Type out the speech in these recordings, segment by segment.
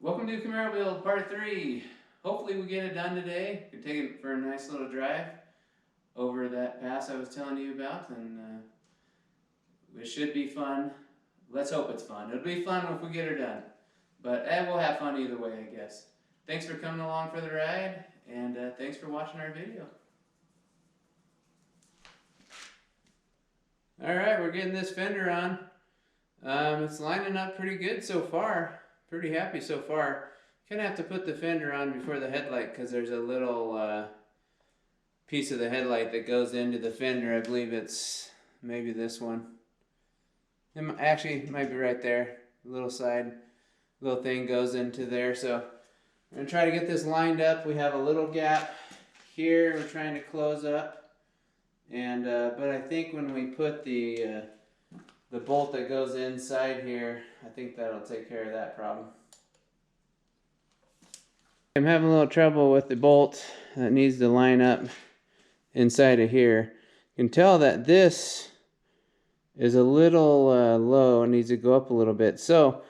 Welcome to Camaro Build Part 3. Hopefully we get it done today. Could take it for a nice little drive over that pass I was telling you about, and it should be fun. Let's hope it's fun. It'll be fun if we get her done. But we'll have fun either way, I guess. Thanks for coming along for the ride, and thanks for watching our video. Alright, we're getting this fender on. It's lining up pretty good so far. Pretty happy so far. Kind of have to put the fender on before the headlight because there's a little piece of the headlight that goes into the fender. I believe it's maybe this one. Actually, it might be right there. The little thing goes into there. So we're going to try to get this lined up. We have a little gap here we're trying to close up. And but I think when we put the bolt that goes inside here, I think that'll take care of that problem. I'm having a little trouble with the bolt that needs to line up inside of here. You can tell that this is a little low. It needs to go up a little bit. So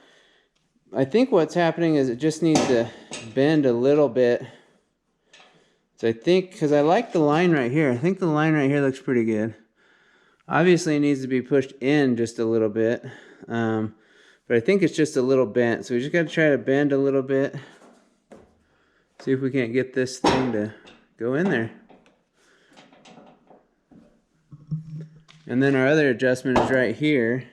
I think what's happening is it just needs to bend a little bit. So I think, because I like the line right here. I think the line right here looks pretty good. Obviously it needs to be pushed in just a little bit, but I think it's just a little bent. So we just got to try to bend a little bit. See if we can't get this thing to go in there. And then our other adjustment is right here,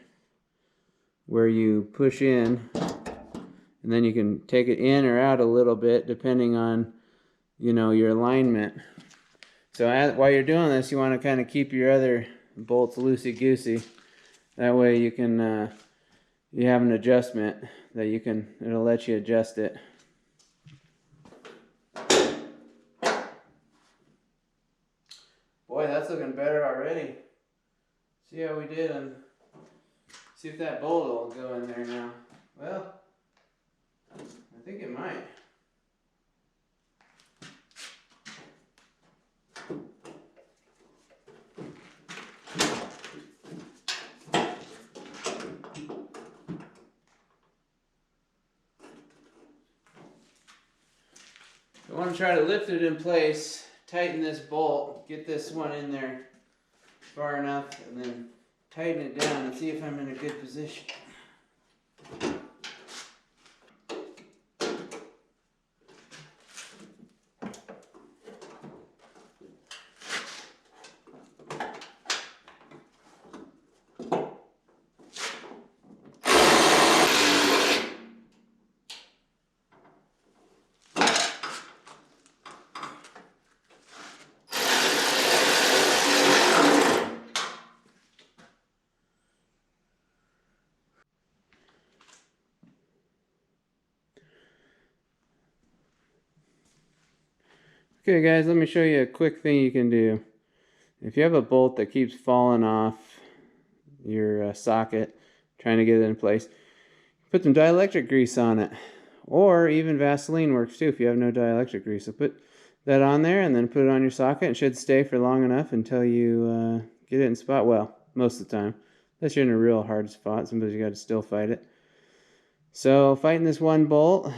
where you push in, and then you can take it in or out a little bit depending on, you know, your alignment. So while you're doing this, you want to kind of keep your other bolts loosey-goosey. That way you can you have an adjustment that it'll let you adjust it. Boy, that's looking better already. See how we did, and see if that bolt will go in there now. Well, I think it might. I want to try to lift it in place, tighten this bolt, get this one in there far enough, and then tighten it down and see if I'm in a good position. Okay guys, let me show you a quick thing you can do. If you have a bolt that keeps falling off your socket, trying to get it in place, put some dielectric grease on it. Or even Vaseline works too if you have no dielectric grease. So put that on there and then put it on your socket. It should stay for long enough until you get it in spot. Well, most of the time. Unless you're in a real hard spot, sometimes you got to still fight it. So fighting this one bolt.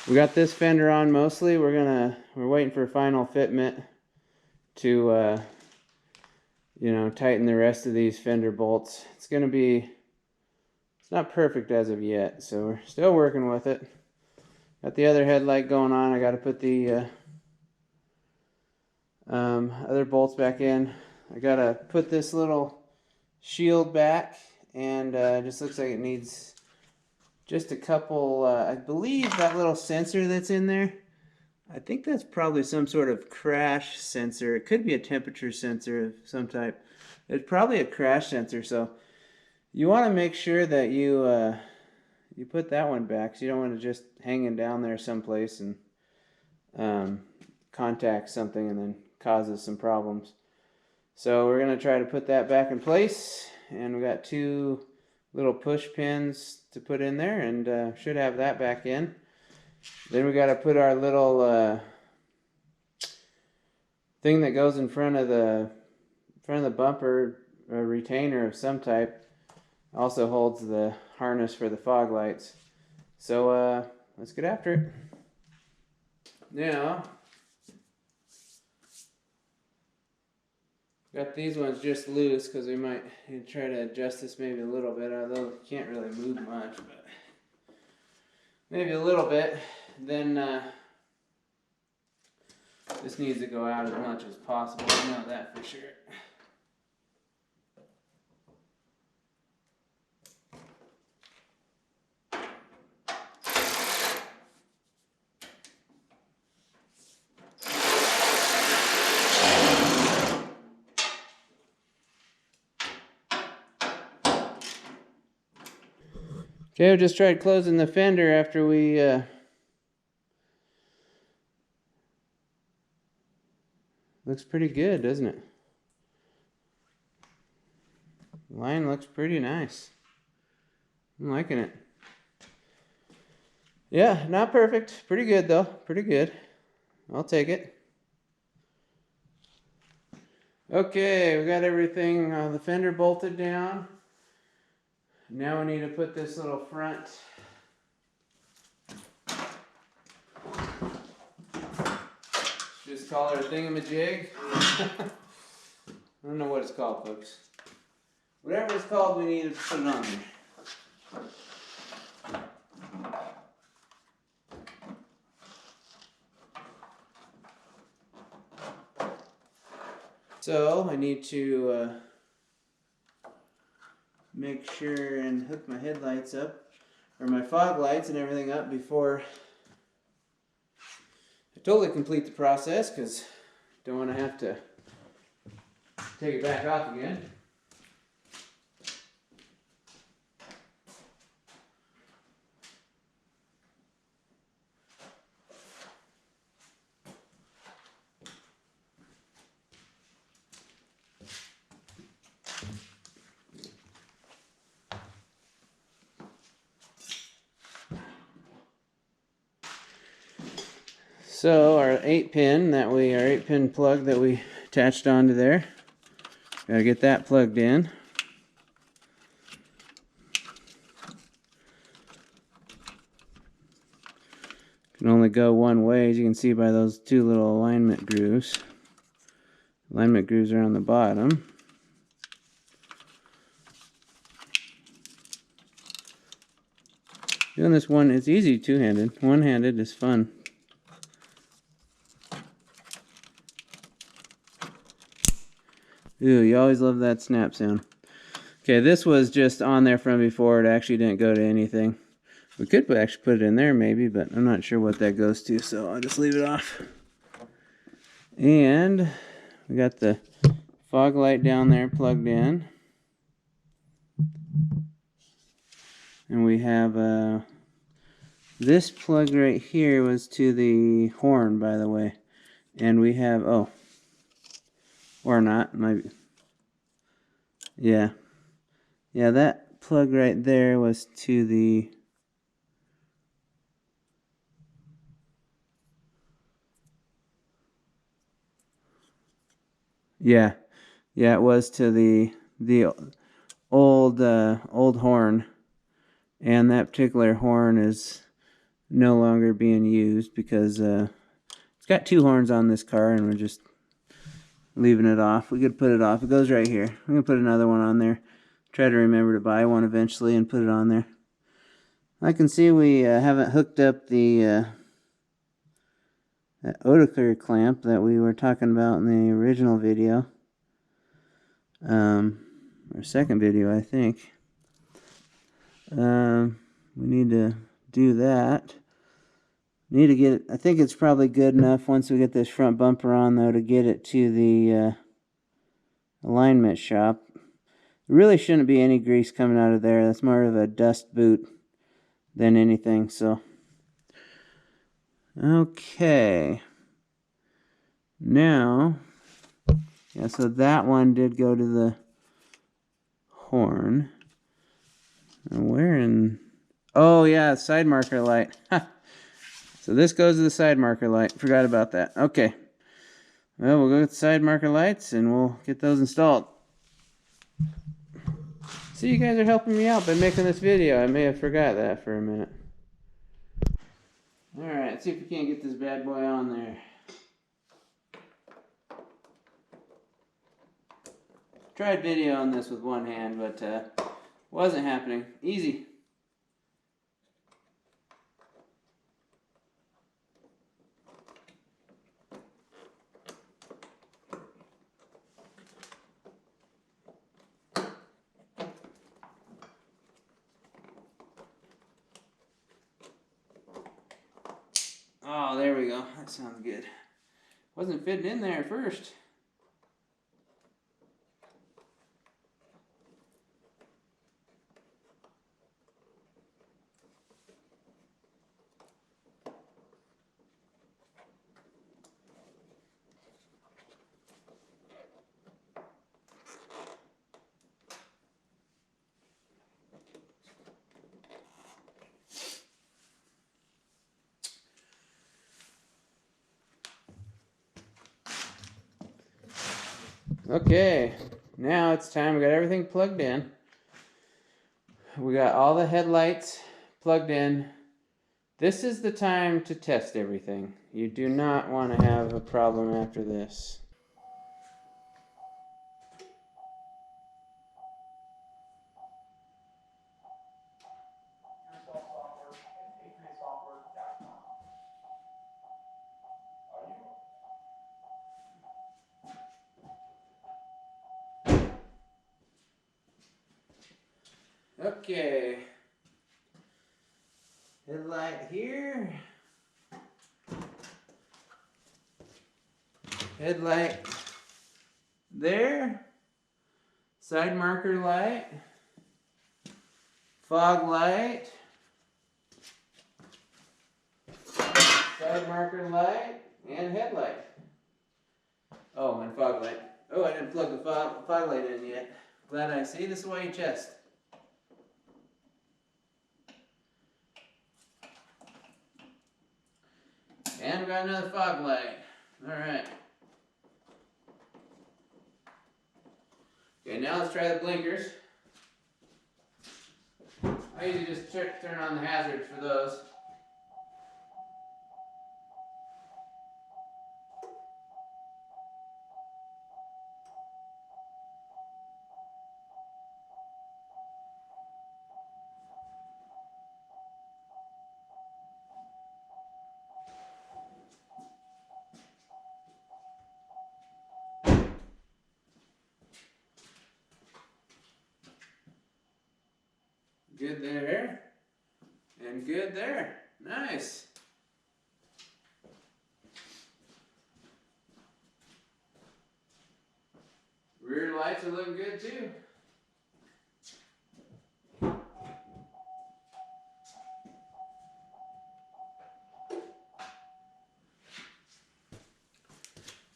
We got this fender on mostly. We're waiting for final fitment to you know, tighten the rest of these fender bolts. It's not perfect as of yet, so we're still working with it. Got the other headlight going on. I got to put the other bolts back in. I got to put this little shield back, and it just looks like it needs just a couple, I believe that little sensor that's in there, I think that's probably some sort of crash sensor. It could be a temperature sensor of some type. It's probably a crash sensor, so you want to make sure that you put that one back, so you don't want to just hanging down there someplace and contact something and then causes some problems. So we're going to try to put that back in place, and we got two little push pins to put in there, and should have that back in. Then we got to put our little thing that goes in front of the bumper, a retainer of some type. Also holds the harness for the fog lights. So let's get after it. Now, got these ones just loose because we might try to adjust this maybe a little bit, although you can't really move much, but maybe a little bit. Then this needs to go out as much as possible. I know that for sure. Okay, we just tried closing the fender after we looks pretty good, doesn't it? Line looks pretty nice. I'm liking it. Yeah, not perfect. Pretty good though. Pretty good. I'll take it. Okay, we got everything, the fender bolted down. Now we need to put this little front just call her a thingamajig. I don't know what it's called, folks. Whatever it's called, we need to put it on there. So I need to make sure and hook my headlights up, or my fog lights and everything up before I totally complete the process, because I don't want to have to take it back off again. So our 8-pin our 8-pin plug that we attached onto there, gotta get that plugged in. Can only go one way, as you can see by those two little alignment grooves. Alignment grooves are on the bottom. Doing this one, it's easy two-handed. One-handed is fun. Ooh, you always love that snap sound. Okay, this was just on there from before. It actually didn't go to anything. We could actually put it in there maybe, but I'm not sure what that goes to, so I'll just leave it off. And we got the fog light down there plugged in. And we have this plug right here was to the horn, by the way. And we have, oh, or not, maybe. Yeah, that plug right there was to the yeah, it was to the old horn, and that particular horn is no longer being used because it's got two horns on this car, and we're just leaving it off. We could put it off. It goes right here. I'm gonna put another one on there. Try to remember to buy one eventually and put it on there. I can see we haven't hooked up the that Oticlear clamp that we were talking about in the original video. Or second video, I think. We need to do that. Need to get it. I think it's probably good enough once we get this front bumper on, though, to get it to the alignment shop. There really shouldn't be any grease coming out of there. That's more of a dust boot than anything. So, okay. Now, yeah, so that one did go to the horn. And where in? Oh, yeah, side marker light. So this goes to the side marker light. Forgot about that. Okay. Well, we'll go with the side marker lights and we'll get those installed. See, you guys are helping me out by making this video. I may have forgot that for a minute. Alright, let's see if we can't get this bad boy on there. Tried video on this with one hand, but wasn't happening. Easy. Oh, there we go. That sounds good. Wasn't fitting in there at first. Okay, now it's time. We got everything plugged in. We got all the headlights plugged in. This is the time to test everything. You do not want to have a problem after this. Okay, headlight here, headlight there, side marker light, fog light, side marker light, and headlight. Oh, and fog light. Oh, I didn't plug the fog light in yet. Glad I see. This is why you chest. And we got another fog light. Alright. Okay, now let's try the blinkers. I usually just turn on the hazards for those. Good there. And good there. Nice. Rear lights are looking good too.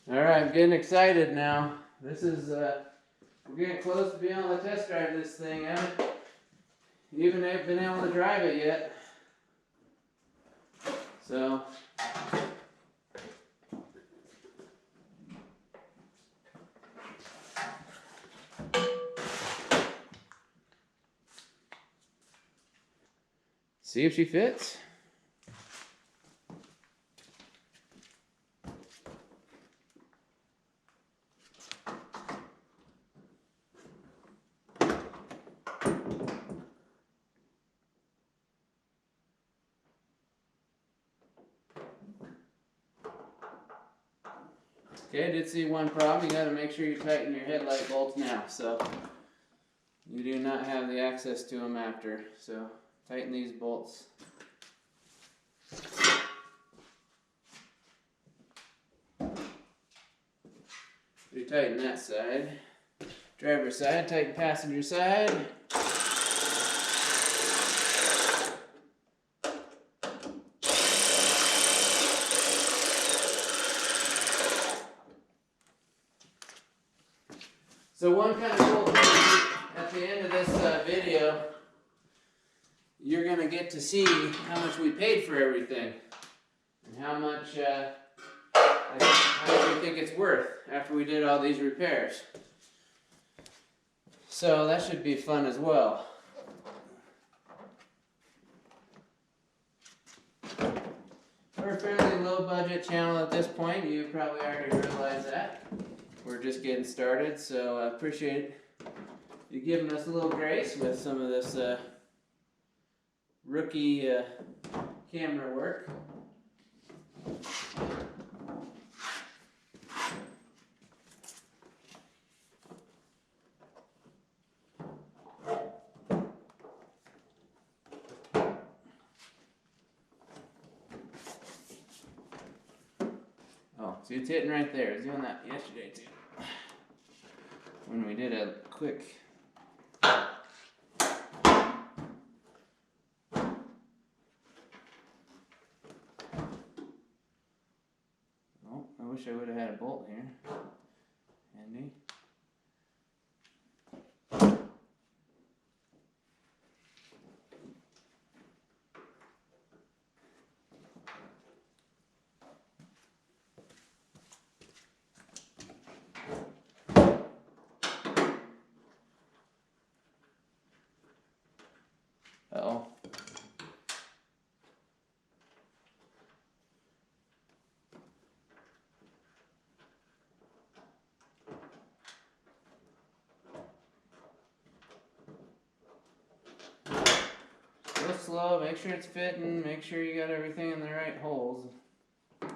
Alright, I'm getting excited now. This is, we're getting close to being able to test drive this thing. I haven't even been able to drive it yet. So, see if she fits. Okay, I did see one problem. You got to make sure you tighten your headlight bolts now. So you do not have the access to them after. So tighten these bolts. You tighten that side. Driver side, tighten passenger side. So one kind of cool thing at the end of this video, you're going to get to see how much we paid for everything and how much we think it's worth after we did all these repairs. So that should be fun as well. low budget channel at this point. You probably already realized that. We're just getting started, so I appreciate you giving us a little grace with some of this rookie camera work. Oh, see, it's hitting right there. I was doing that yesterday too. When we did a quick I wish I would have had a bolt here. Handy. Uh-oh. Go slow, make sure it's fitting, make sure you got everything in the right holes. It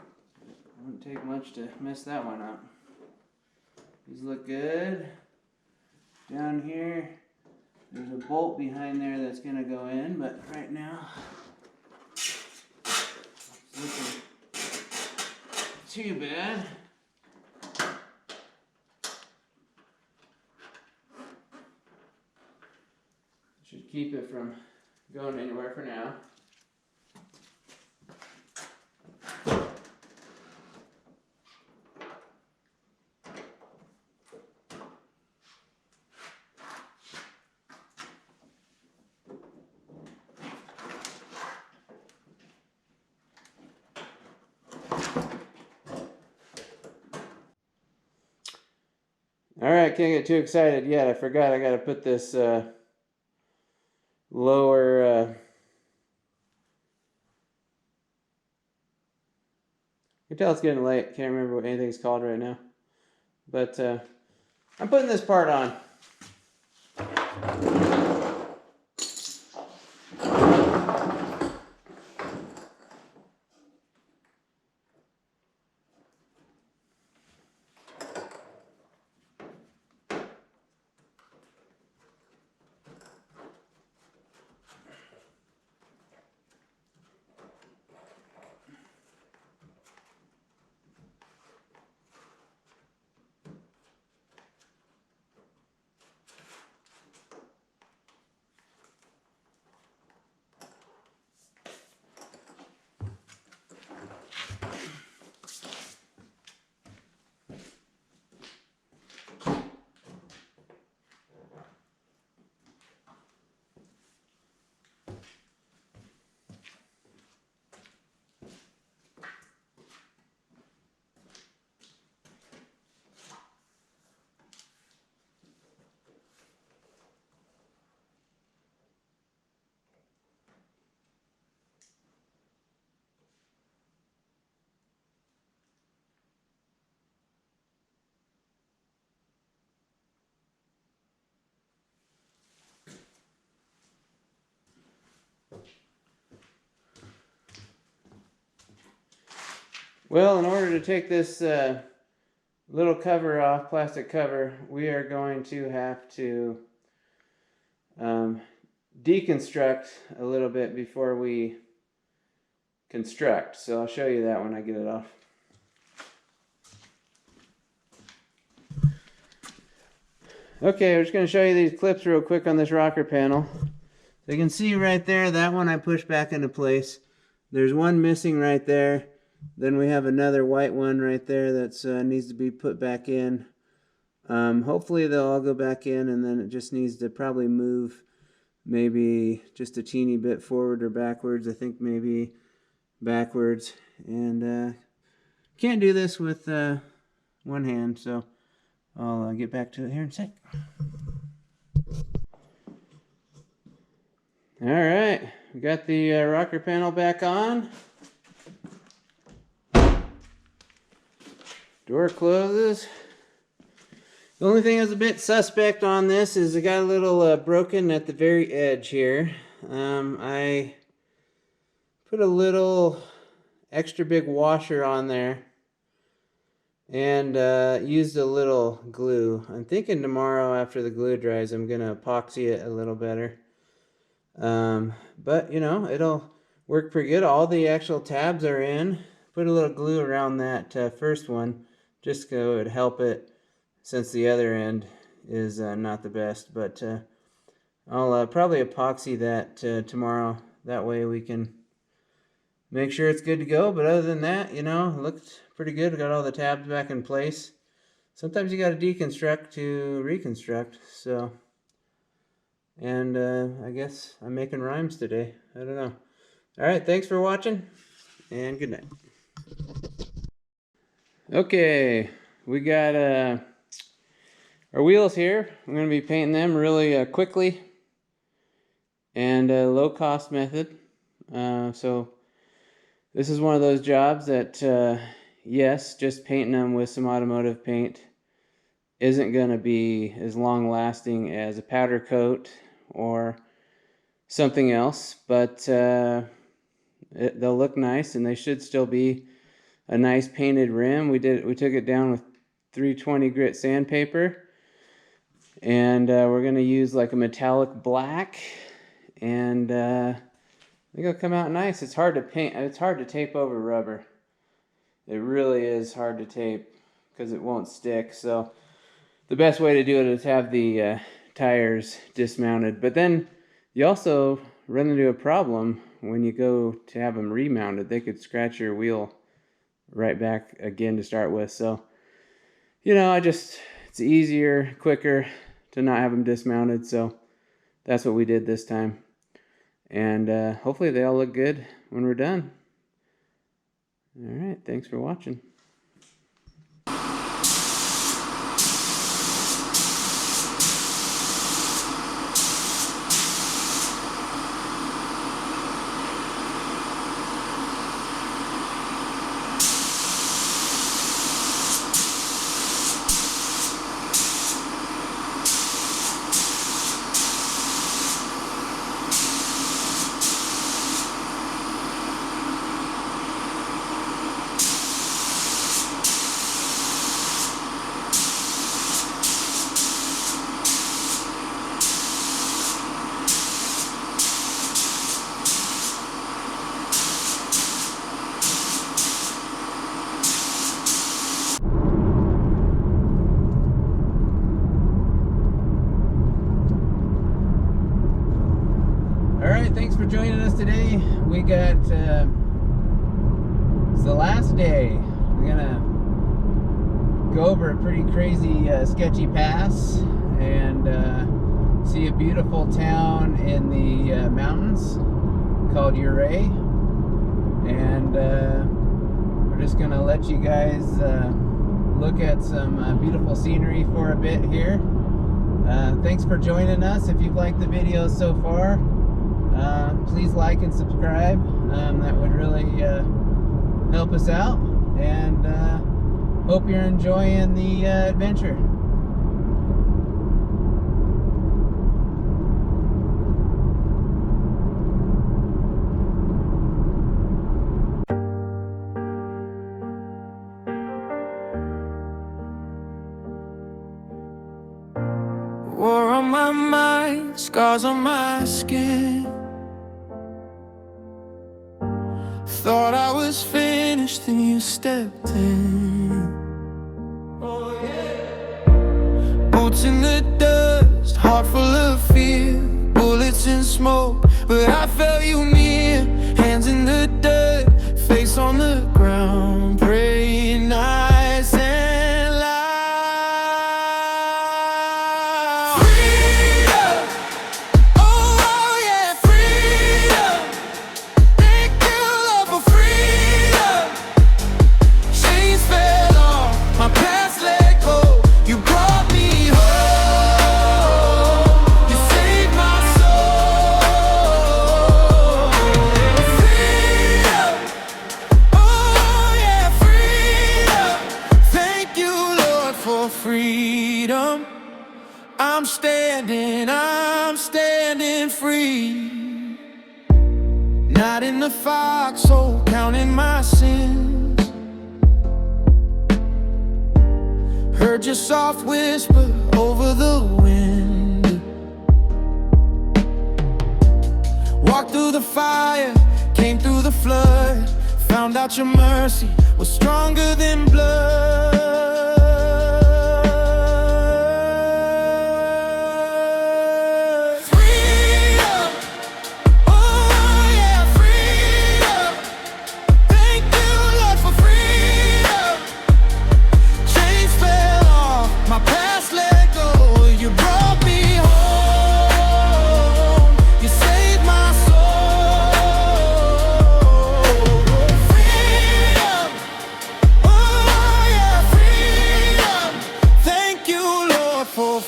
wouldn't take much to mess that one up. These look good. Down here, there's a bolt behind there that's gonna go in, but right now, it's looking too bad. Should keep it from going anywhere for now. Alright, can't get too excited yet. I forgot I gotta put this lower you can tell it's getting late. Can't remember what anything's called right now. But I'm putting this part on. Well, in order to take this little cover off, plastic cover, we are going to have to deconstruct a little bit before we construct. So I'll show you that when I get it off. Okay, we're just going to show you these clips real quick on this rocker panel. So you can see right there, that one I pushed back into place. There's one missing right there. Then we have another white one right there that needs to be put back in. Hopefully they'll all go back in, and then it just needs to probably move maybe just a teeny bit forward or backwards. I think maybe backwards. And can't do this with one hand, so I'll get back to it here in a sec. Alright, we got the rocker panel back on. Door closes. The only thing that's a bit suspect on this is it got a little broken at the very edge here. I put a little extra big washer on there and used a little glue. I'm thinking tomorrow after the glue dries I'm going to epoxy it a little better. But you know, it'll work pretty good. All the actual tabs are in. Put a little glue around that first one just so it would help it, since the other end is not the best. But I'll probably epoxy that tomorrow. That way we can make sure it's good to go. But other than that, you know, it looked pretty good. Got all the tabs back in place. Sometimes you got to deconstruct to reconstruct. So, and I guess I'm making rhymes today. I don't know. All right, thanks for watching, and good night. Okay, we got our wheels here. I'm going to be painting them really quickly and a low-cost method. So this is one of those jobs that, yes, just painting them with some automotive paint isn't going to be as long-lasting as a powder coat or something else, but they'll look nice, and they should still be a nice painted rim. We took it down with 320 grit sandpaper, and we're gonna use like a metallic black, and I think it'll come out nice. It's hard to paint. It's hard to tape over rubber. It really is hard to tape because it won't stick. So the best way to do it is have the tires dismounted. But then you also run into a problem when you go to have them remounted. They could scratch your wheel right back again to start with. So, you know, it's easier, quicker to not have them dismounted. So that's what we did this time. And hopefully they all look good when we're done. All right, thanks for watching. Thanks for joining us today. We got it's the last day. We're gonna go over a pretty crazy sketchy pass and see a beautiful town in the mountains called Ouray, and we're just gonna let you guys look at some beautiful scenery for a bit here. Thanks for joining us. If you've liked the video so far, please like and subscribe. That would really help us out, and hope you're enjoying the adventure. War on my mind, scars on my skin. Thought I was finished, then you stepped in. Oh yeah. Boots in the dust, heart full of fear, bullets and smoke, but I felt you near. Hands in the dirt, face on the ground, praying nice and loud. Freedom, oh yeah, freedom. Thank you, Lord, for freedom. Chains fell off, my past let go. You brought me home. You saved my soul. Night in the foxhole, counting my sins. Heard your soft whisper over the wind. Walked through the fire, came through the flood. Found out your mercy was stronger than blood.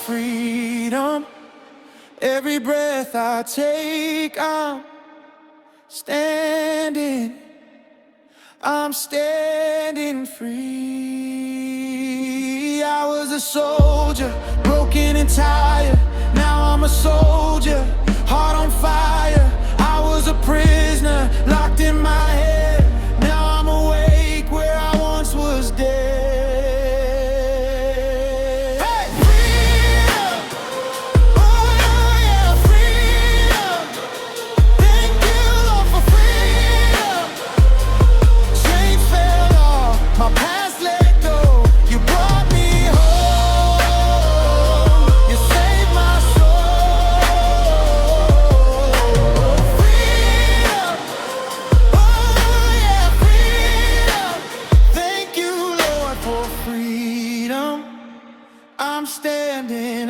Freedom, every breath I take, I'm standing free. I was a soldier, broken and tired. Now I'm a soldier, heart on fire. I was a prisoner, locked in my head. Now I'm awake where I once was dead.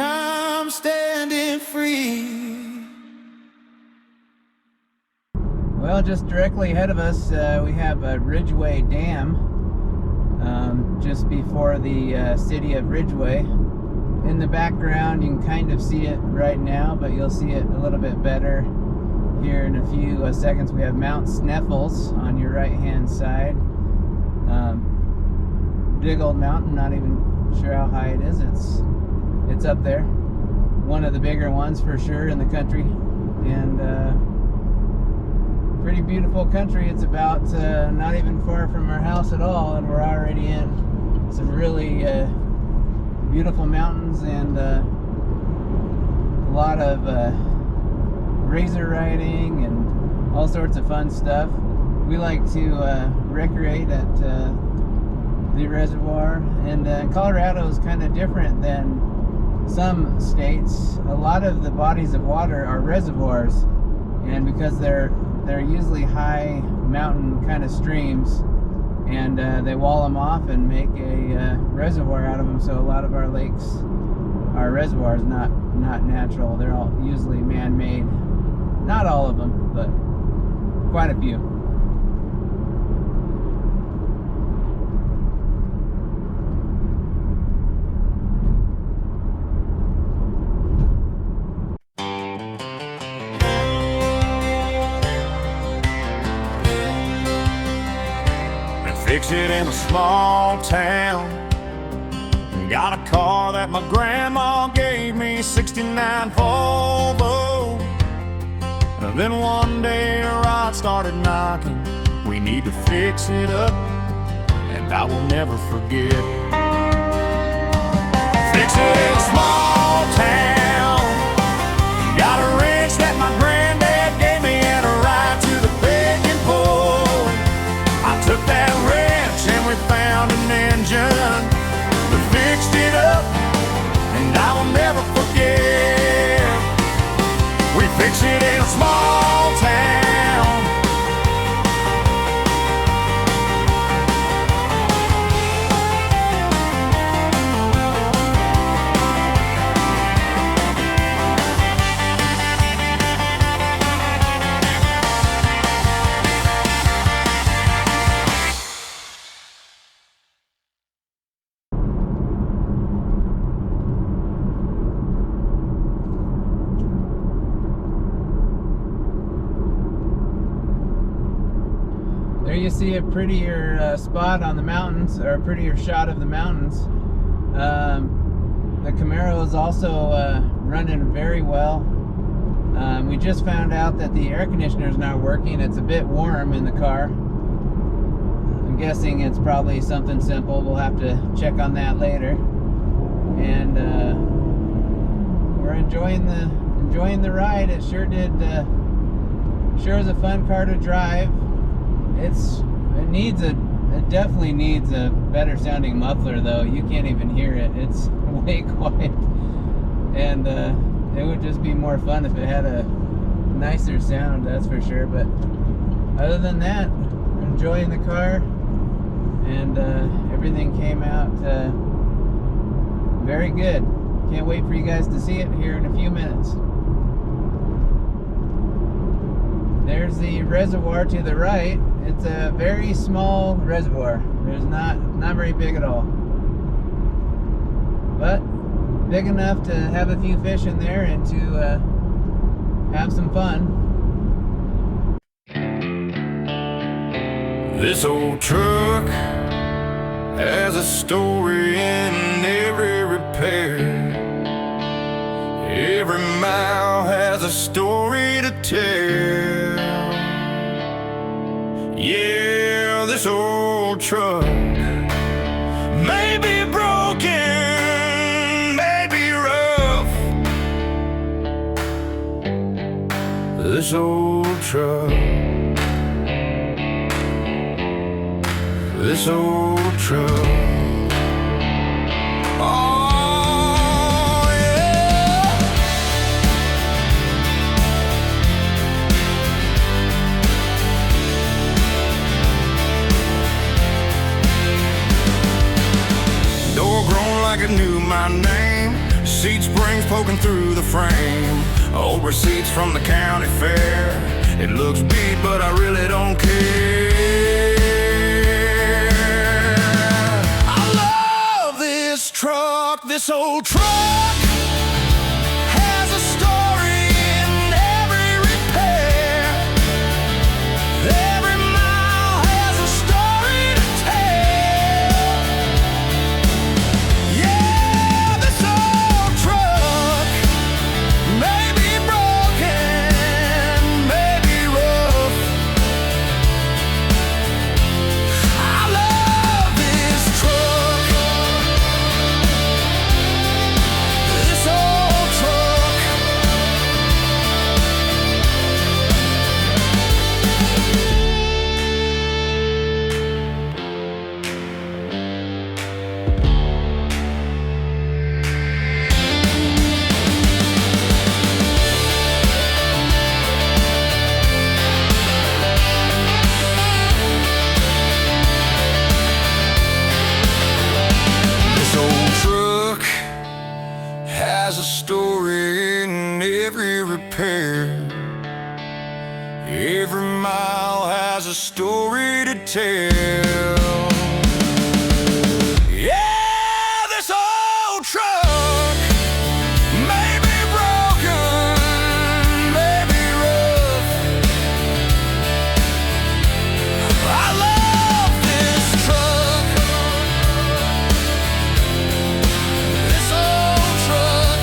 I'm standing free. Well, just directly ahead of us, we have a Ridgeway Dam, just before the city of Ridgeway. In the background, you can kind of see it right now, but you'll see it a little bit better here in a few seconds. We have Mount Sneffels on your right-hand side. Big old mountain, not even sure how high it is. It's up there. One of the bigger ones for sure in the country, and pretty beautiful country. It's about not even far from our house at all, and we're already in some really beautiful mountains and a lot of razor riding and all sorts of fun stuff. We like to recreate at the reservoir, and Colorado is kind of different than some states. A lot of the bodies of water are reservoirs, and because they're usually high mountain kind of streams, and they wall them off and make a reservoir out of them. So a lot of our lakes are reservoirs, not natural. They're all usually man-made. Not all of them, but quite a few. Fix it in a small town. Got a car that my grandma gave me, 69 Volvo. And then one day a rod started knocking. We need to fix it up, and I will never forget. Fix it in a small town. Got a wrench that my granddad gave me and a ride to the begging pole. I took that wrench and we found an engine. We fixed it up, and I will never forget. We fixed it in a small town. There you see a prettier spot on the mountains, or a prettier shot of the mountains. The Camaro is also running very well. We just found out that the air conditioner is not working. It's a bit warm in the car. I'm guessing it's probably something simple. We'll have to check on that later. And we're enjoying the ride. It sure did. Sure is a fun car to drive. It definitely needs a better sounding muffler though. You can't even hear it. It's way quiet. And it would just be more fun if it had a nicer sound, that's for sure. But other than that, enjoying the car, and everything came out very good. Can't wait for you guys to see it here in a few minutes. There's the reservoir to the right. It's a very small reservoir. There's not very big at all, but big enough to have a few fish in there and to have some fun. This old truck has a story in every repair. Every mile has a story to tell. Yeah, this old truck may be broken, may be rough. This old truck, this old truck. Oh, yeah. Door grown like it knew my name. Seat springs poking through the frame. Old receipts from the county fair. It looks beat, but I really don't care. Truck, this old truck has a story in every repair. Every mile has a story to tell. Yeah, this old truck may be broken, may be rough. I love this truck. Has a story in every repair. Every mile has a story to tell. Yeah, this old truck may be broken, may be rough. I love this truck. This old truck.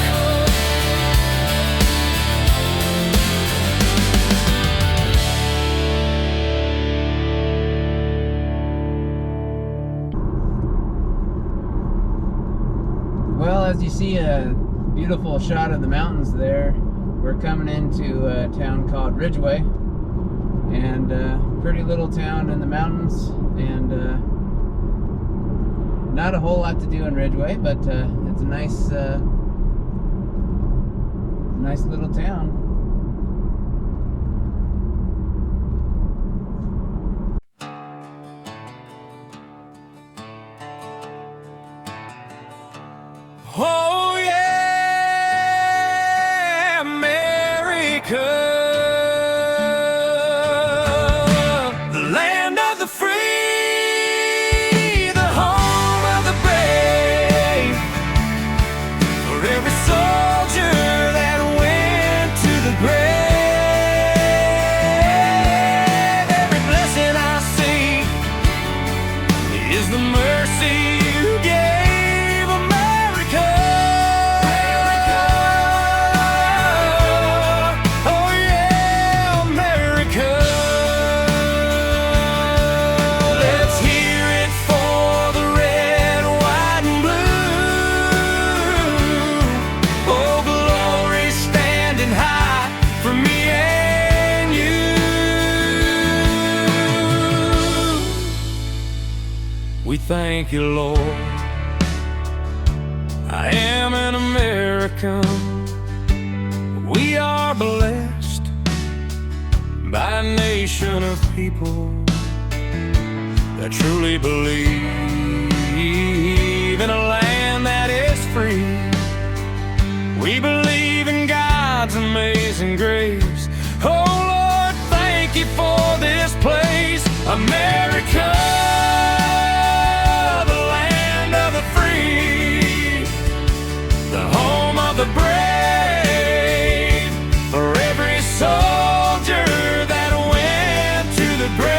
Well, as you see a beautiful shot of the mountains there, we're coming into a town called Ridgeway, and pretty little town in the mountains, and not a whole lot to do in Ridgeway, but it's a nice little town. Oh yeah, America, the land of the free, the home of the brave. For every soldier that went to Thank you, Lord. I am an American. We are blessed by a nation of people that truly believe in a land that is free. We believe in God's amazing grace. Oh Lord, thank you for this place, America, the land of the free, the home of the brave, for every soldier that went to the grave.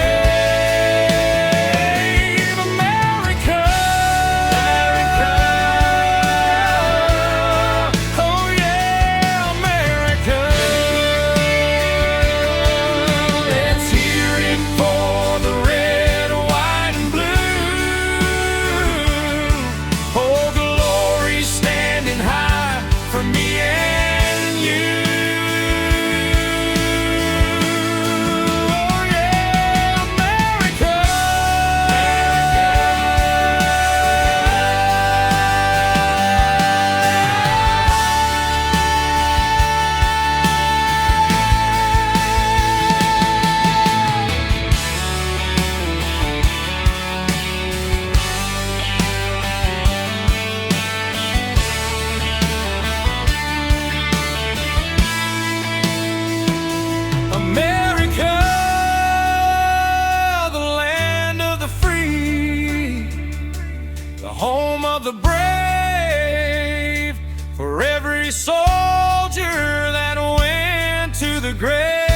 Home of the brave, for every soldier that went to the grave.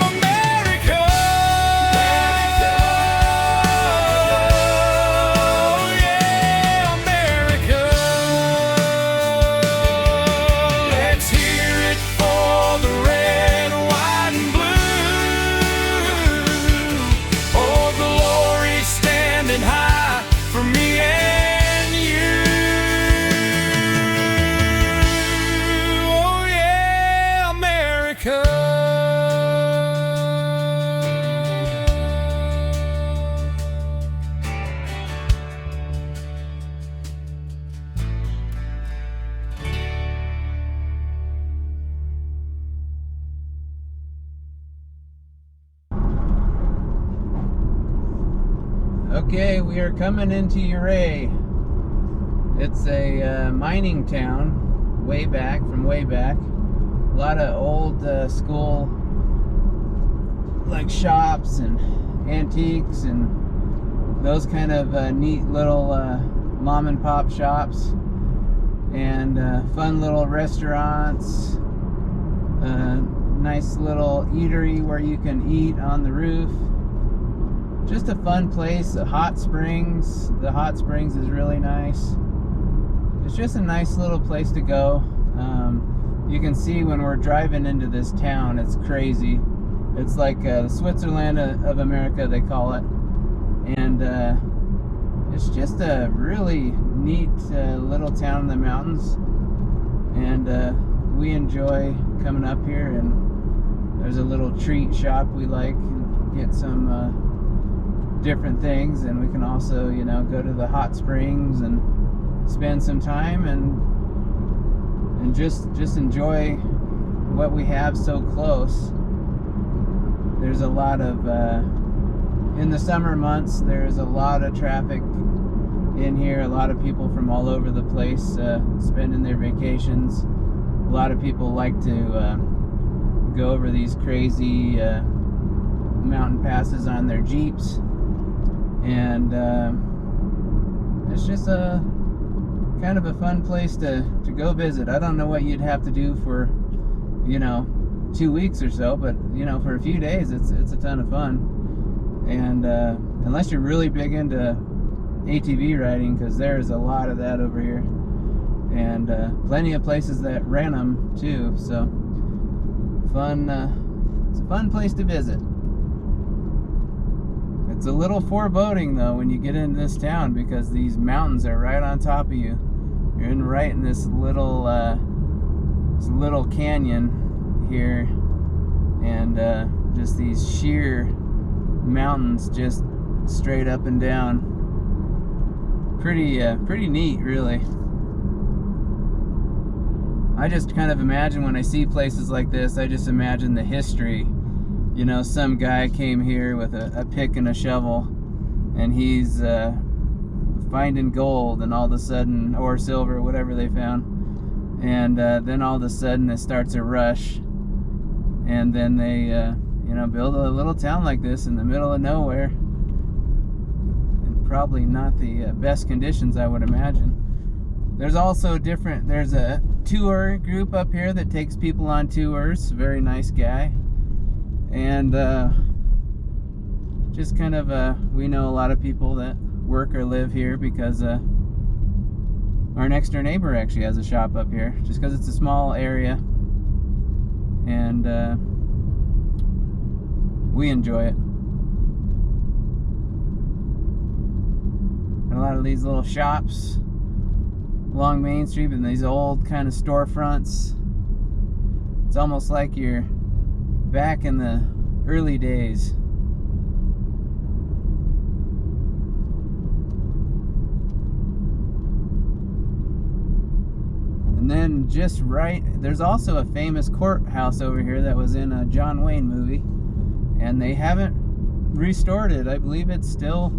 America, oh yeah, America. Let's hear it for the red, white, and blue. Oh, glory standing high for me and you. Oh yeah, America. Okay, we are coming into Uray. It's a mining town, way back. A lot of old school like shops and antiques and those kind of neat little mom and pop shops, and fun little restaurants, nice little eatery where you can eat on the roof. Just a fun place. The hot springs is really nice. It's just a nice little place to go. You can see when we're driving into this town, it's crazy. It's like the Switzerland of America, they call it. And it's just a really neat little town in the mountains. And we enjoy coming up here, and there's a little treat shop we like, get some different things, and we can also, you know, go to the hot springs and spend some time and just enjoy what we have so close. There's a lot of in the summer months, there's a lot of traffic in here, a lot of people from all over the place spending their vacations. A lot of people like to go over these crazy mountain passes on their Jeeps, and it's just a kind of a fun place to go visit. I don't know what you'd have to do for, you know, 2 weeks or so, but you know, for a few days it's a ton of fun. And unless you're really big into ATV riding, because there's a lot of that over here, and plenty of places that rent them too, so fun. It's a fun place to visit. It's a little foreboding though when you get into this town, because these mountains are right on top of you. You're right in this little canyon here, and just these sheer mountains just straight up and down. Pretty neat, really. I just kind of imagine when I see places like this, I just imagine the history. You know, some guy came here with a pick and a shovel, and he's finding gold, and all of a sudden, or silver, whatever they found, and then all of a sudden it starts a rush, and then they you know, build a little town like this in the middle of nowhere. Probably not the best conditions, I would imagine. There's also there's a tour group up here that takes people on tours. Very nice guy. And just kind of we know a lot of people that work or live here because our next door neighbor actually has a shop up here, just because it's a small area, and we enjoy it. A lot of these little shops along Main Street and these old kind of storefronts. It's almost like you're back in the early days. And then just right, there's also a famous courthouse over here that was in a John Wayne movie, and they haven't restored it. I believe it's still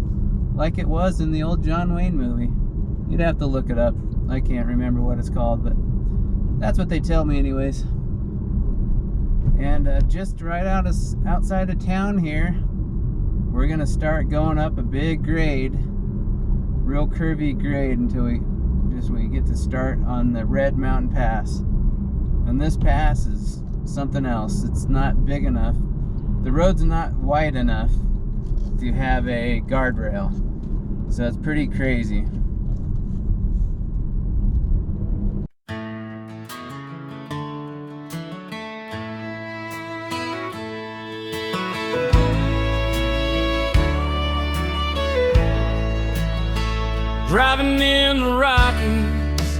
like it was in the old John Wayne movie. You'd have to look it up. I can't remember what it's called, but that's what they tell me anyways. And just right outside of town here, we're gonna start going up a big grade, real curvy grade, until we get to start on the Red Mountain Pass. And this pass is something else. It's not big enough. The road's not wide enough to have a guardrail, so it's pretty crazy. Driving in the Rockies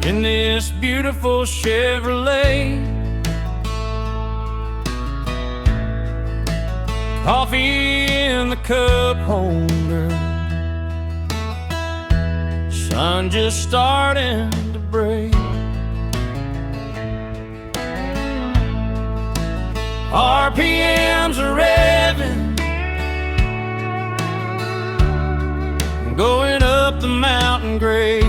in this beautiful Chevrolet, coffee in the cup holder, sun just starting to break. RPMs are revving, going up the mountain grade.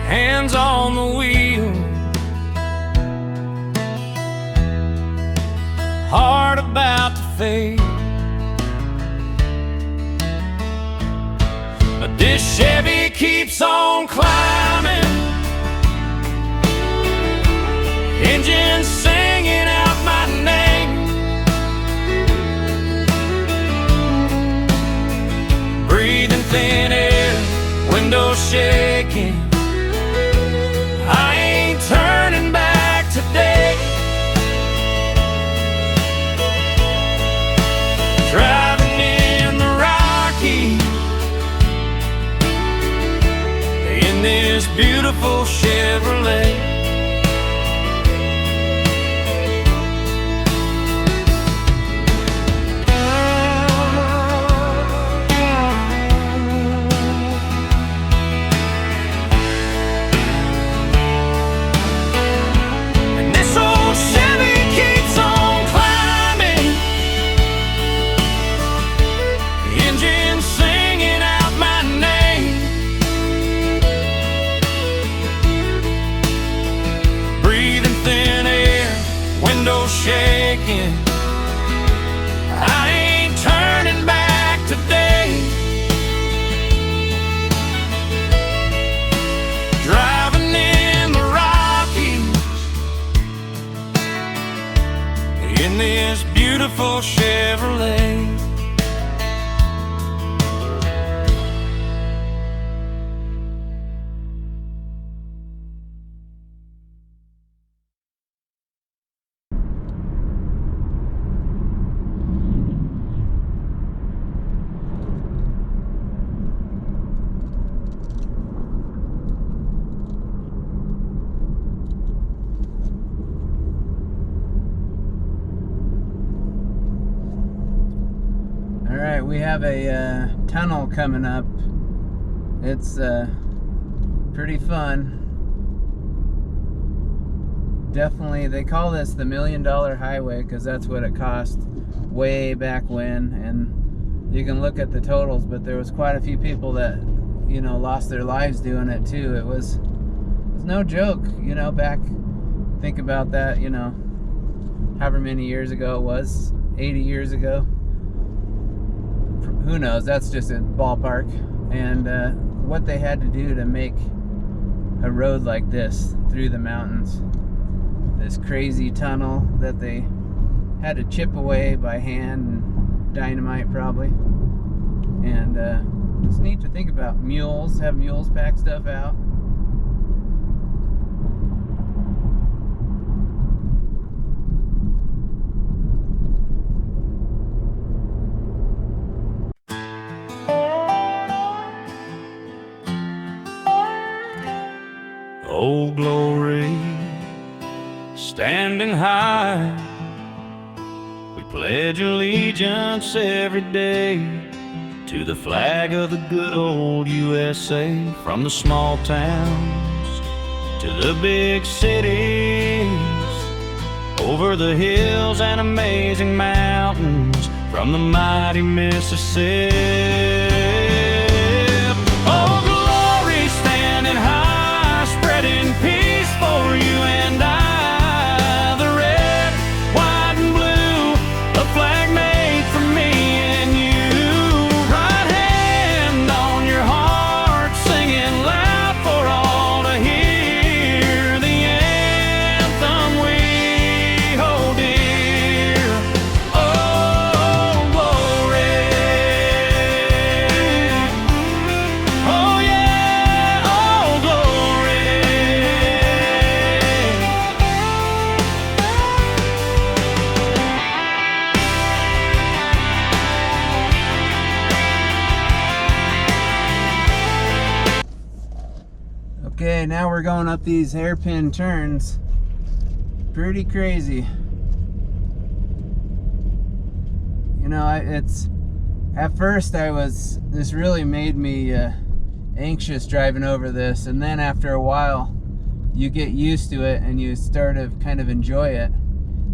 Hands on the wheel, heart about to fade. But this Chevy keeps on climbing, engine singing out my name. Breathing thin air, windows shaking, I ain't turning back today. Driving in the Rockies in this beautiful Chevrolet. Shaking, I ain't turning back today. Driving in the Rockies in this beautiful Chevrolet. we have a tunnel coming up. It's pretty fun. Definitely, they call this the $1 Million Highway because that's what it cost way back when. And you can look at the totals, but there was quite a few people that, you know, lost their lives doing it too. It was no joke, you know, back, think about that, you know, however many years ago it was, 80 years ago. Who knows, that's just a ballpark. And what they had to do to make a road like this through the mountains. This crazy tunnel that they had to chip away by hand and dynamite probably. And it's neat to think about. Mules, have mules pack stuff out. Old Glory, standing high, we pledge allegiance every day to the flag of the good old USA. From the small towns to the big cities, over the hills and amazing mountains, from the mighty Mississippi. Oh, glory, standing high, spreading peace for you and I. The red, white, and blue, a flag made for me and you. Right hand on your heart, singing loud for all to hear. The anthem we hold dear. Oh, glory. Oh, yeah, oh, glory. Okay, now we're going up these hairpin turns. Pretty crazy. You know, it's at first this really made me anxious driving over this, and then after a while you get used to it and you start to kind of enjoy it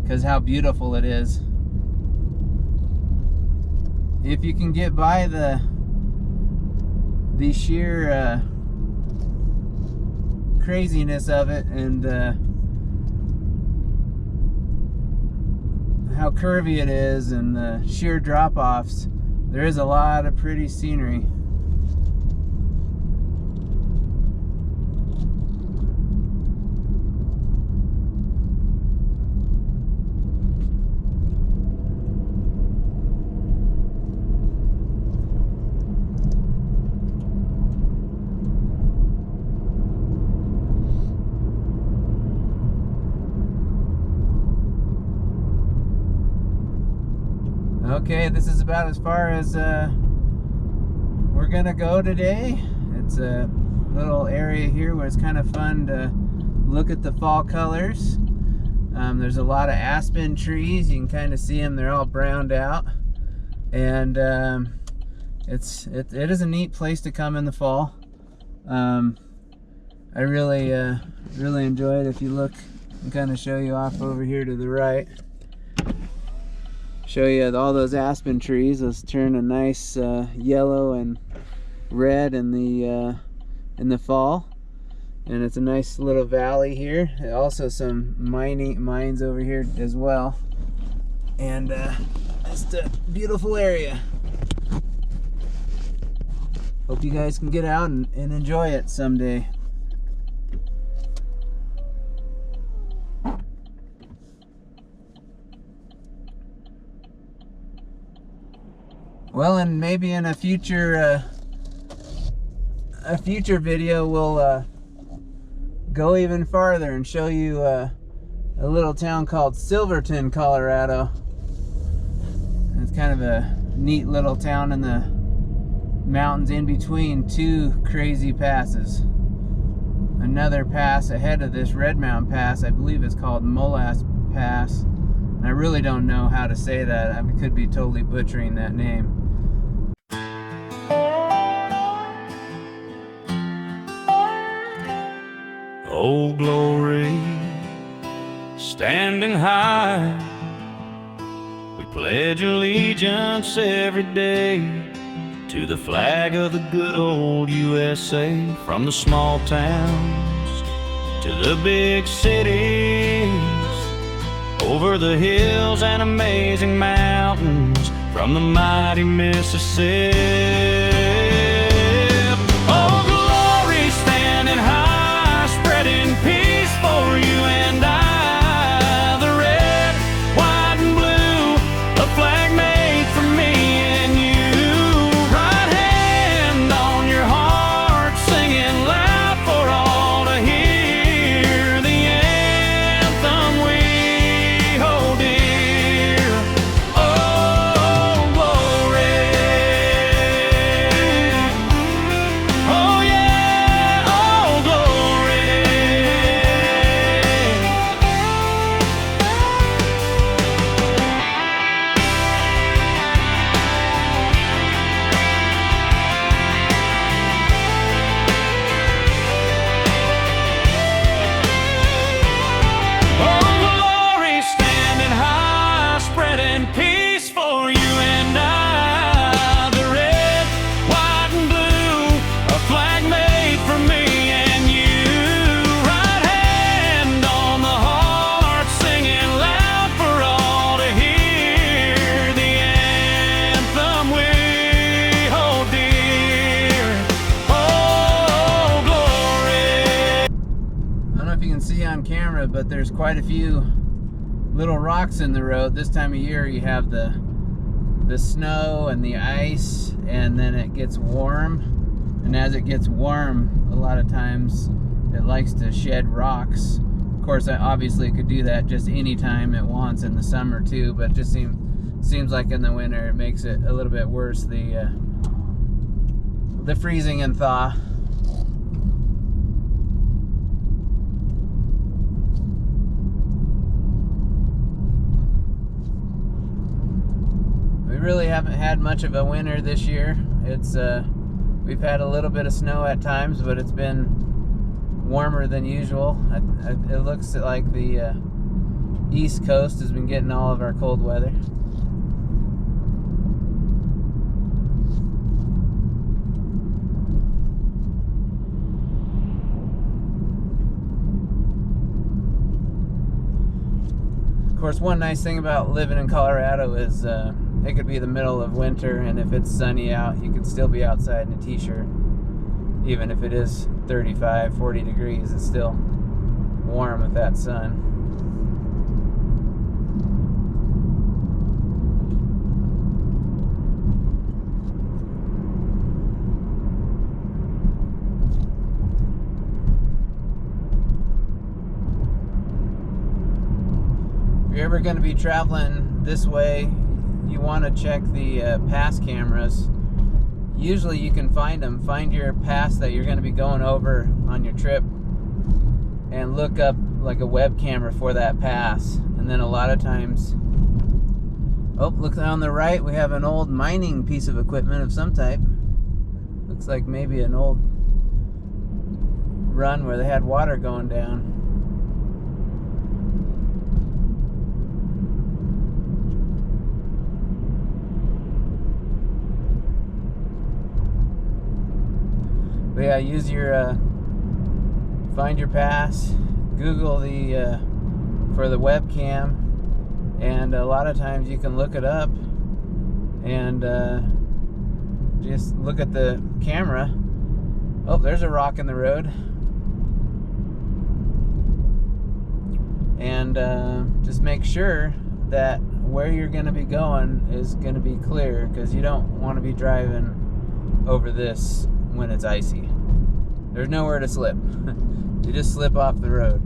because how beautiful it is. If you can get by the sheer craziness of it and how curvy it is and the sheer drop-offs, there is a lot of pretty scenery. Okay, this is about as far as we're gonna go today. It's a little area here where it's kind of fun to look at the fall colors. There's a lot of aspen trees. You can kind of see them. They're all browned out, and it is a neat place to come in the fall. I really enjoy it. If you look, and kind of show you off over here to the right. Show you all those aspen trees. Those turn a nice yellow and red in the fall, and it's a nice little valley here. Also some mines over here as well, and just a beautiful area. Hope you guys can get out and enjoy it someday. Well, and maybe in a future video we'll go even farther and show you a little town called Silverton, Colorado. It's kind of a neat little town in the mountains in between two crazy passes. Another pass ahead of this Red Mountain Pass, I believe it's called Molass Pass. And I really don't know how to say that. I could be totally butchering that name. Old Glory, standing high, we pledge allegiance every day to the flag of the good old USA. From the small towns to the big cities, over the hills and amazing mountains, from the mighty Mississippi. Oh, glory, standing high, spreading peace for you and I. The red, white, and blue, a flag made for me and you. Right hand on your heart, singing loud for all to hear. The anthem we hold dear. Oh, glory. Oh, yeah. Oh, glory. Oh, glory, standing high, spreading peace for you and I. The red, white, and blue, a flag made for me and you. Right hand on the heart, singing loud for all to hear. The anthem we hold dear. Oh, glory. I don't know if you can see on camera, but there's quite a few little rocks in the road. This time of year you have the snow and the ice, and then it gets warm, and as it gets warm, a lot of times it likes to shed rocks. Of course, obviously it could do that just any time it wants in the summer too, but it just seems like in the winter it makes it a little bit worse, the freezing and thaw. We really haven't had much of a winter this year. It's we've had a little bit of snow at times, but it's been warmer than usual. It looks like the East Coast has been getting all of our cold weather. Of course, one nice thing about living in Colorado is it could be the middle of winter, and if it's sunny out, you can still be outside in a t-shirt. Even if it is 35, 40 degrees, it's still warm with that sun. If you're ever going to be traveling this way, you want to check the pass cameras. Usually you can find them. Find your pass that you're going to be going over on your trip and look up like a web camera for that pass. And then a lot of times, oh, look on the right, we have an old mining piece of equipment of some type. Looks like maybe an old run where they had water going down. But yeah, use your find your pass, Google the for the webcam, and a lot of times you can look it up and just look at the camera. Oh, there's a rock in the road, and just make sure that where you're going to be going is going to be clear, because you don't want to be driving over this when it's icy. There's nowhere to slip. You just slip off the road.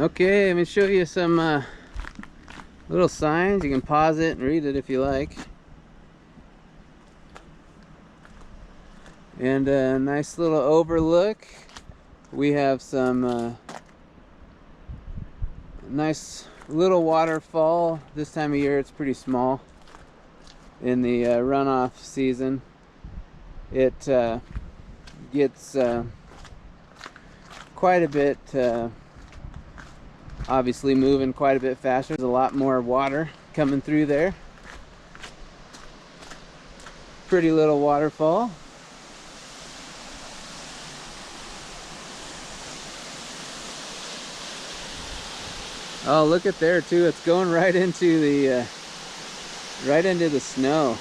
Okay, let me show you some little signs. You can pause it and read it if you like. And a nice little overlook. We have some nice little waterfall. This time of year it's pretty small. In the runoff season, it gets quite a bit, obviously moving quite a bit faster. There's a lot more water coming through there. Pretty little waterfall. Oh, look at there too. It's going right into the snow,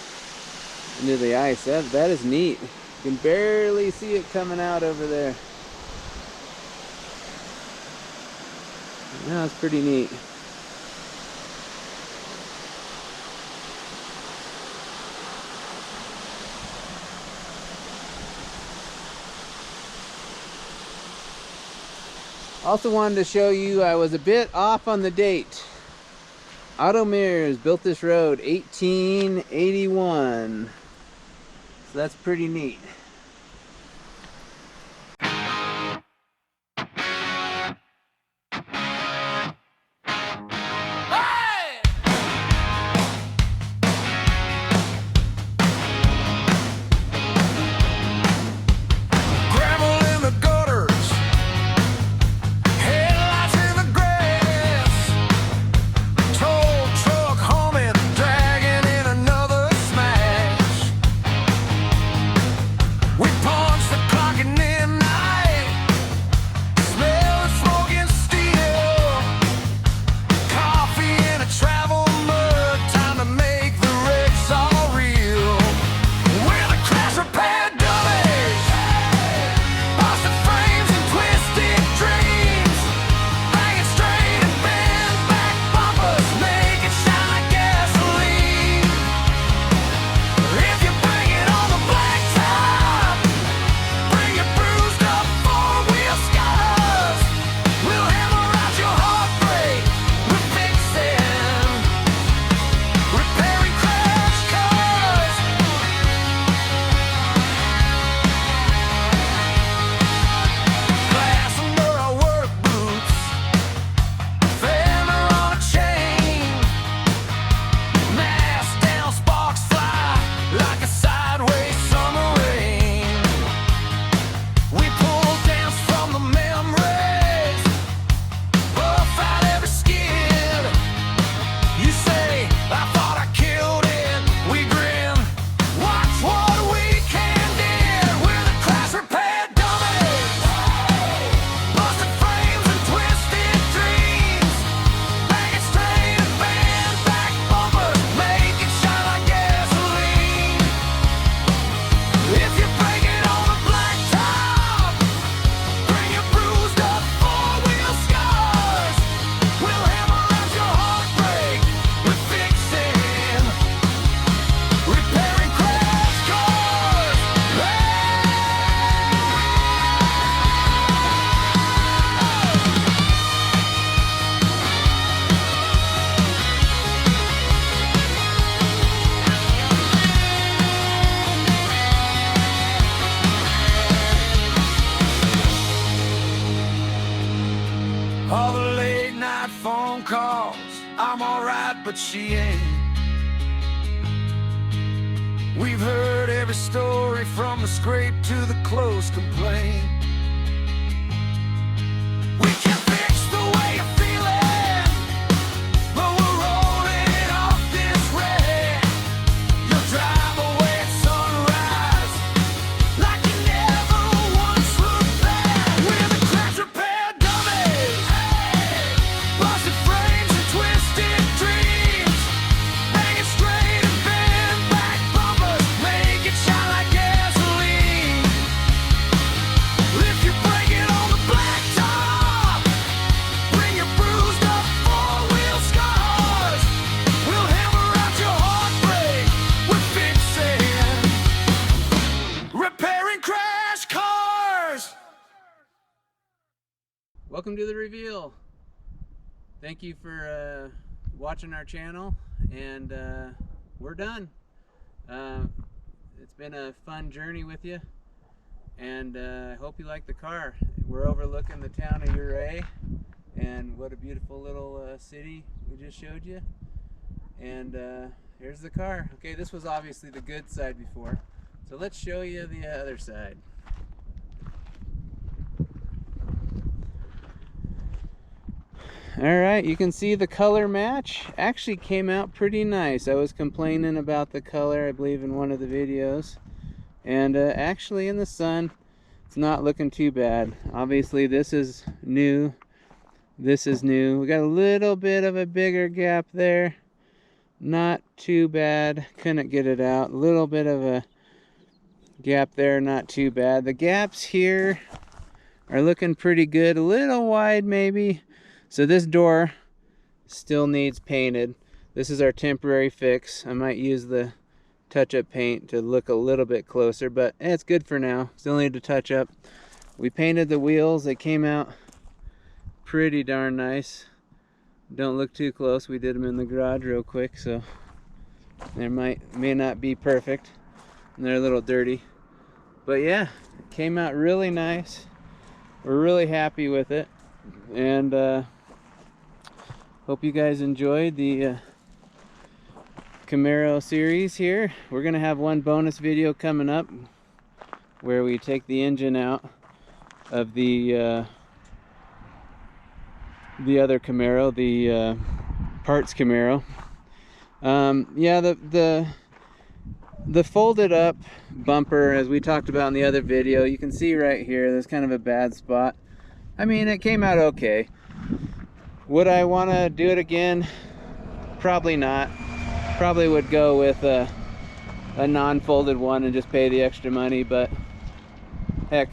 into the ice. That is neat. You can barely see it coming out over there. Yeah, it's pretty neat. Also wanted to show you I was a bit off on the date. Auto Mirrors built this road 1881. So that's pretty neat. All the late night phone calls, I'm alright, but she ain't. We've heard every story from the scrape to the close complaint. We can fix the way you're feeling, but we're rolling off this wreck. You'll drive away at sunrise like you never once looked back. We're the crash repair dummies, busted frames and twisted dreams, hanging straight and bent back bumpers, make it shine like gasoline. If you break it on the blacktop, bring your bruised up four-wheel scars. We'll hammer out your heartbreak. We're fixing, repairing crash cars. Welcome to the reveal. thank you for watching our channel, and we're done. It's been a fun journey with you, and I hope you like the car. We're overlooking the town of Ouray, and what a beautiful little city we just showed you. And here's the car. Okay, this was obviously the good side before, so let's show you the other side. Alright, you can see the color match actually came out pretty nice. I was complaining about the color, I believe, in one of the videos, and actually in the sun it's not looking too bad. Obviously this is new, this is new. We got a little bit of a bigger gap there, not too bad, couldn't get it out. A little bit of a gap there, not too bad. The gaps here are looking pretty good, a little wide maybe. So this door still needs painted. This is our temporary fix. I might use the touch-up paint to look a little bit closer, but it's good for now. Still need to touch up. We painted the wheels. They came out pretty darn nice. Don't look too close. We did them in the garage real quick, so they may not be perfect, and they're a little dirty. But yeah, it came out really nice. We're really happy with it, and hope you guys enjoyed the Camaro series here. We're gonna have one bonus video coming up where we take the engine out of the other Camaro, the parts Camaro. Yeah, the folded up bumper, as we talked about in the other video, you can see right here there's kind of a bad spot. I mean, it came out okay. Would I want to do it again? Probably not. Probably would go with a non-folded one and just pay the extra money, but heck,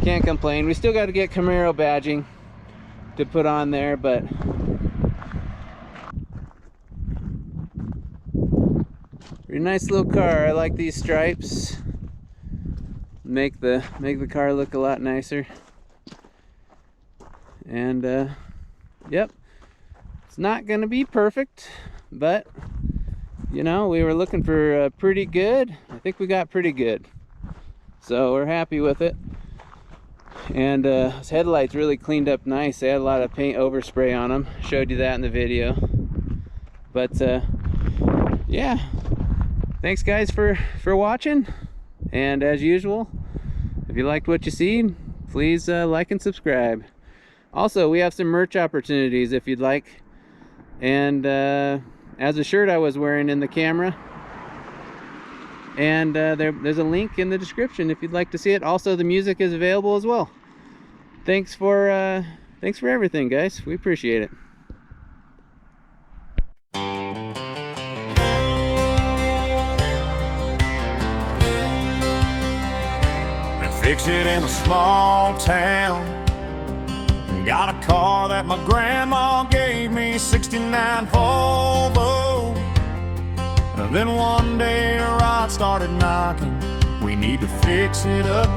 can't complain. We still got to get Camaro badging to put on there, but pretty nice little car. I like these stripes. Make the car look a lot nicer. And yep, it's not gonna be perfect, but you know, we were looking for pretty good. I think we got pretty good, so we're happy with it. And his headlights really cleaned up nice. They had a lot of paint overspray on them. Showed you that in the video. But yeah, thanks guys for watching, and as usual, if you liked what you see, please like and subscribe. Also, we have some merch opportunities if you'd like, and as a shirt I was wearing in the camera, and there's a link in the description if you'd like to see it. Also, the music is available as well. Thanks for everything, guys. We appreciate it. Fix it in a small town. Got a car that my grandma gave me, 69 Volvo. And then one day a rod started knocking. We need to fix it up,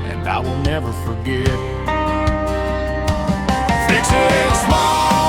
and I will never forget. Fix it in a small